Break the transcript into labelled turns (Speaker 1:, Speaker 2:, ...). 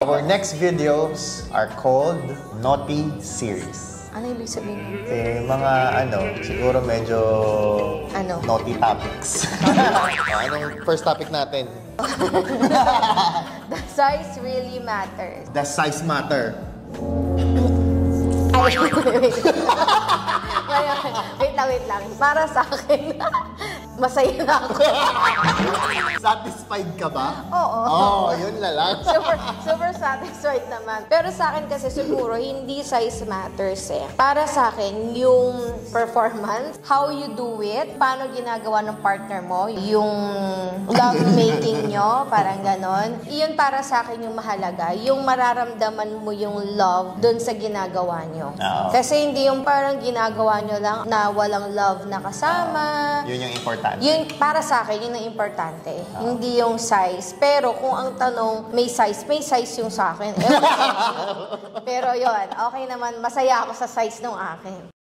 Speaker 1: Our next videos are called Naughty Series.
Speaker 2: Ano ibig sabihin?
Speaker 1: Mga siguro medyo naughty topics. Anong first topic natin?
Speaker 2: The size really matters.
Speaker 1: The size matter.
Speaker 2: Ay, wait lang. Para sa akin, masaya na ako.
Speaker 1: Satisfied ka ba?
Speaker 2: Oo.
Speaker 1: Yun na lang.
Speaker 2: Super satisfied naman. Pero sa akin kasi siguro, hindi size matters eh. Para sa akin, yung performance, how you do it, paano ginagawa ng partner mo, yung love making nyo, parang ganon. Iyon para sa akin yung mahalaga. Yung mararamdaman mo yung love dun sa ginagawa nyo. Kasi hindi yung parang ginagawa nyo lang na walang love na kasama.
Speaker 1: Yun yung importante.
Speaker 2: Yun, para sa akin, yun ang importante. Hindi yung size. Pero kung ang tanong, may size yung sa akin. Pero yun, okay naman. Masaya ako sa size ng akin.